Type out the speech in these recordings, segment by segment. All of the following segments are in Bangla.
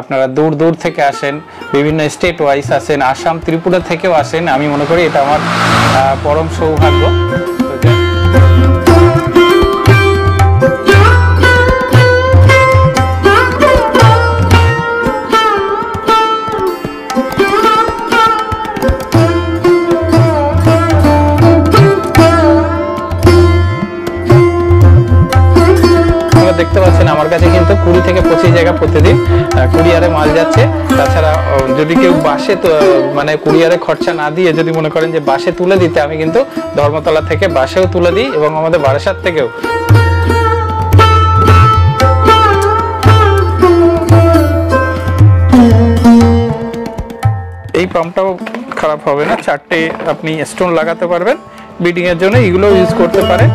আপনারা দূর দূর থেকে আসেন, বিভিন্ন স্টেট ওয়াইজ আসেন, আসাম ত্রিপুরা থেকেও আসেন। আমি মনে করি এটা আমার পরম সৌভাগ্য। দেখতে পাচ্ছেন আমার কাছে কিন্তু 20 থেকে 25 জায়গা প্রতিদিন কুরিয়ারে মাল যাচ্ছে। তাছাড়া যদি কেউ বাসে মানে কুরিয়ারে খরচা না দিয়ে যদি মনে করেন যে বাসে তুলে দিতে, আমি কিন্তু ধর্মতলা থেকে বাসেও তুলে দিই এবং আমাদের বারাসাত থেকেও। এই পাম্পটাও খারাপ হবে না, 4টে আপনি স্টোন লাগাতে পারবেন বিডিং এর জন্য, এগুলো ইউজ করতে পারেন।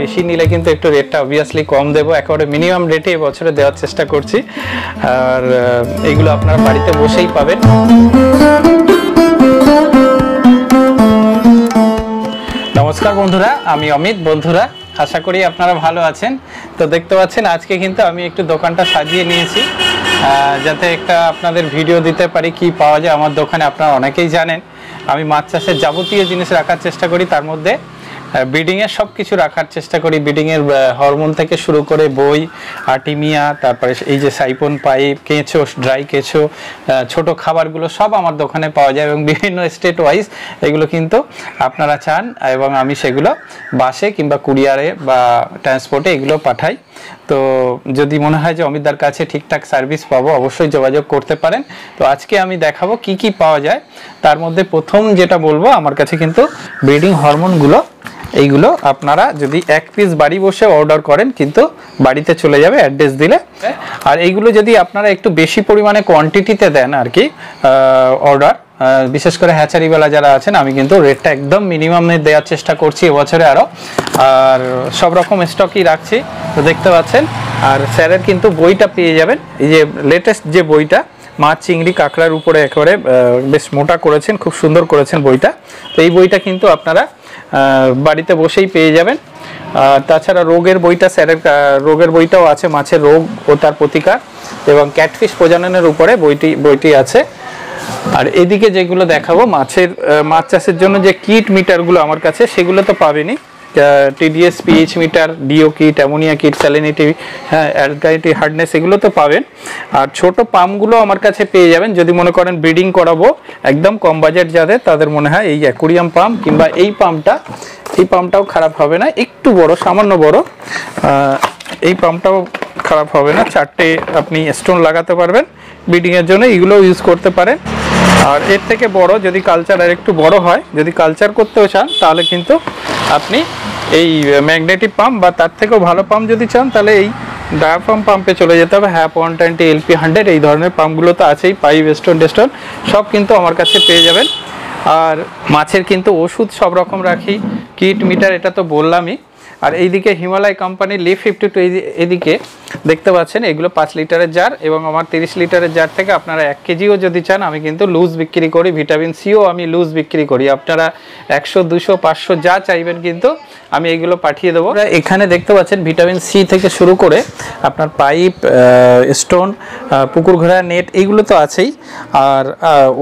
বেশি নিলে কিন্তু একটু রেটটা অবভিয়াসলি কম দেবো, একেবারে মিনিমাম রেটে এবছরে দেওয়ার চেষ্টা করছি। আর এইগুলো আপনারা বাড়িতে বসেই পাবেন। নমস্কার বন্ধুরা, আমি অমিত। বন্ধুরা, আশা করি আপনারা ভালো আছেন। তো দেখতে পাচ্ছেন আজকে কিন্তু আমি একটু দোকানটা সাজিয়ে নিয়েছি, যাতে একটা আপনাদের ভিডিও দিতে পারি কি পাওয়া যায় আমার দোকানে। আপনারা অনেকেই জানেন আমি মাছ চাষের যাবতীয় জিনিস রাখার চেষ্টা করি, তার মধ্যে ব্রিডিংয়ের সব কিছু রাখার চেষ্টা করি। ব্রিডিংয়ের হরমোন থেকে শুরু করে বই, আর্টিমিয়া, তারপরে এই যে সাইপন পাইপ, কেঁচো, ড্রাই কেঁচো, ছোট খাবারগুলো সব আমার দোকানে পাওয়া যায় এবং বিভিন্ন স্টেট ওয়াইজ এগুলো কিন্তু আপনারা চান এবং আমি সেগুলো বাসে কিংবা কুরিয়ারে বা ট্রান্সপোর্টে এগুলো পাঠাই। তো যদি মনে হয় যে অমিতদার কাছে ঠিকঠাক সার্ভিস পাবো, অবশ্যই যোগাযোগ করতে পারেন। তো আজকে আমি দেখাবো কি কি পাওয়া যায়। তার মধ্যে প্রথম যেটা বলবো, আমার কাছে কিন্তু ব্রিডিং হরমোনগুলো, এইগুলো আপনারা যদি 1 পিস বাড়ি বসে অর্ডার করেন কিন্তু বাড়িতে চলে যাবে অ্যাড্রেস দিলে। আর এইগুলো যদি আপনারা একটু বেশি পরিমাণে কোয়ান্টিটিতে দেন আর কি অর্ডার, বিশেষ করে হ্যাচারিওয়ালা যারা আছেন, আমি কিন্তু রেটটা একদম মিনিমামে দেওয়ার চেষ্টা করছি এবছরে আরও। আর সব রকম স্টকই রাখছি, তো দেখতে পাচ্ছেন। আর স্যারের কিন্তু বইটা পেয়ে যাবেন, এই যে লেটেস্ট যে বইটা, মাছ, চিংড়ি, কাঁকড়ার উপরে একেবারে বেশ মোটা করেছেন, খুব সুন্দর করেছেন বইটা। তো এই বইটা কিন্তু আপনারা বাড়িতে বসেই পেয়ে যাবেন। তাছাড়া রোগের বইটা, স্যারের রোগের বইটাও আছে, মাছের রোগ ও তার প্রতিকার এবং ক্যাটফিশ প্রজননের উপরে বইটি আছে। আর এদিকে যেগুলো দেখাবো মাছ চাষের জন্য যে কিট মিটারগুলো আমার কাছে, সেগুলো তো পাবেনই। TDS, pH meter, DO kit, ammonia kit, salinity, alkalinity, hardness, এগুলো তো পাবেন। আর ছোট পাম্পগুলো আমার কাছে পেয়ে যাবেন যদি মনে করেন ব্রিডিং করাবো একদম কম বাজেট যাদের, তাদের মনে হয় এই অ্যাকুরিয়াম পাম্প কিংবা এই পাম্পটাও খারাপ হবে না, একটু বড়, সামান্য বড়। এই পাম্পটাও খারাপ হবে না, 4টে আপনি স্টোন লাগাতে পারবেন ব্রিডিংয়ের জন্য, এগুলো ইউজ করতে পারেন। আর এর থেকে বড় যদি কালচার আর একটু বড় হয়, যদি কালচার করতেও চান, তাহলে কিন্তু আপনি এই ম্যাগনেটিক পাম্প বা তার থেকেও ভালো পাম্প যদি চান, তাহলে এই ডায়াফ্রাম পাম্পে চলে যেতে হবে। হ্যাপ 120, LP100, এই ধরনের পাম্পগুলো তো আছেই। পাইপ, স্টোন, টেস্টন সব কিন্তু আমার কাছে পেয়ে যাবেন। আর মাছের কিন্তু ওষুধ সব রকম রাখি, কিট মিটার এটা তো বললামই। আর এইদিকে হিমালয় কোম্পানির লিফ 52, এদিকে দেখতে পাচ্ছেন এগুলো 5 লিটারের জার এবং আমার 30 লিটারের জার থেকে আপনারা 1 কেজিও যদি চান, আমি কিন্তু লুজ বিক্রি করি। ভিটামিন সিও আমি লুজ বিক্রি করি। আপনারা 100, 200, 500 যা চাইবেন কিন্তু আমি এগুলো পাঠিয়ে দেবো। এখানে দেখতে পাচ্ছেন ভিটামিন সি থেকে শুরু করে আপনার পাইপ, স্টোন, পুকুর ঘোড়া, নেট, এইগুলো তো আছেই। আর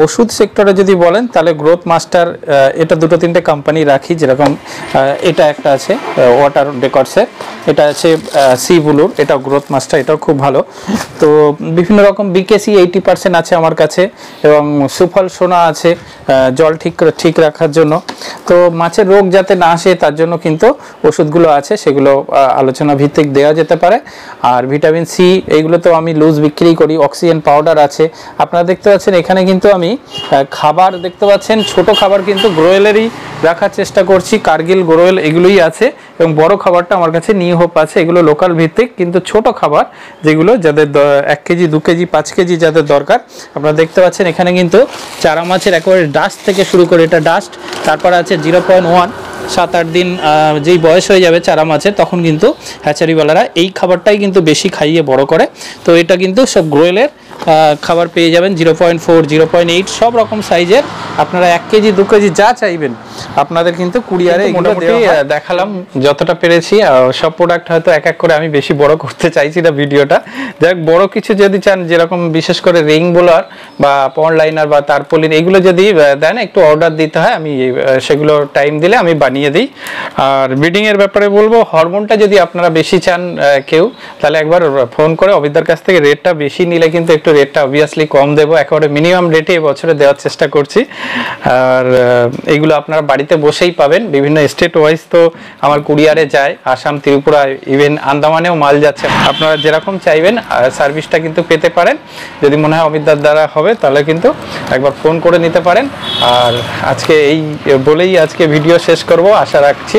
ওষুধ সেক্টরে যদি বলেন, তাহলে গ্রোথ মাস্টার, এটা 2-3টে কোম্পানি রাখি। যেরকম এটা একটা আছে ওয়াটার ডেকর্সের, এটা আছে সি ব্লুর, এটা গ্রোথ মাস্টার, এটাও খুব ভালো। তো বিভিন্ন রকম বিকেসি 80% আছে আমার কাছে এবং সুফল সোনা আছে জল ঠিক রাখার জন্য। তো মাছের রোগ যাতে না আসে তার জন্য কিন্তু ওষুধগুলো আছে, সেগুলো আলোচনা ভিত্তিক দেওয়া যেতে পারে। আর ভিটামিন সি এইগুলো তো আমি লুজ বিক্রি করি। অক্সিজেন পাউডার আছে। আপনারা দেখতে পাচ্ছেন এখানে কিন্তু আমি খাবার দেখতে পাচ্ছেন, ছোট খাবার কিন্তু গ্রোয়েলেরই রাখার চেষ্টা করছি। কার্গিল, গ্রোয়েল এগুলোই আছে এবং বড় খাবারটা আমার কাছে নিউ হোপ আছে। এগুলো লোকাল ভিত্তিক কিন্তু ছোট খাবার, যেগুলো যাদের 1 কেজি 2 কেজি 5 কেজি যাদের দরকার। আপনারা দেখতে পাচ্ছেন এখানে কিন্তু চারা মাছের একেবারে ডাস্ট থেকে শুরু করে, এটা ডাস্ট, তারপর আছে 0.1, 7-8 দিন যেই বয়স হয়ে যাবে চারা মাছের, তখন কিন্তু হ্যাচারিওয়ালারা এই খাবারটাই কিন্তু বেশি খাইয়ে বড় করে। তো এটা কিন্তু সব গ্রোয়েলের খাবার পেয়ে যাবেন, 0.4, 0.8 সব রকম সাইজের। আপনারা 1 কেজি 2 কেজি যা চাইবেন আপনাদের কিন্তু কুরিয়ারে মোটামুটি দেখালাম যতটা পেরেছি। সব প্রোডাক্ট হয়তো এক এক করে আমি বেশি বড় করতে চাইছি না ভিডিওটা। যাক, বড় কিছু যদি চান, যেরকম বিশেষ করে রিং বোলার বা পন্ড লাইনার বা তারপলিন, এগুলো যদি দেন একটু অর্ডার দিতে হয়, আমি সেগুলো টাইম দিলে আমি বানিয়ে দিই। আর ব্রিডিং এর ব্যাপারে বলবো, হরমোনটা যদি আপনারা বেশি চান কেউ, তাহলে একবার ফোন করে অবিদ্যার কাছ থেকে রেটটা বেশি নিলে কিন্তু একটু রেটটা অবভিয়াসলি কম দেবো। একেবারে মিনিমাম রেটে এবছরে দেওয়ার চেষ্টা করছি। আর এইগুলো আপনারা বাড়িতে বসেই পাবেন। বিভিন্ন স্টেট ওয়াইজ তো আমার কুরিয়ারে যায়, আসাম, ত্রিপুরা, ইভেন আন্দামানেও মাল যাচ্ছে। আপনারা যেরকম চাইবেন সার্ভিসটা কিন্তু পেতে পারেন। যদি মনে হয় অমিতদার দ্বারা হবে, তাহলে কিন্তু একবার ফোন করে নিতে পারেন। আর আজকে এই বলেই আজকে ভিডিও শেষ করব। আশা রাখছি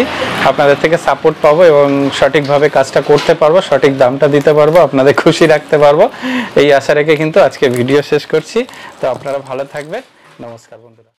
আপনাদের থেকে সাপোর্ট পাবো এবং সঠিকভাবে কাজটা করতে পারবো, সঠিক দামটা দিতে পারবো, আপনাদের খুশি রাখতে পারবো, এই আশা রেখে কিন্তু আজকে ভিডিও শেষ করছি। তো আপনারা ভালো থাকবেন। নমস্কার বন্ধুরা।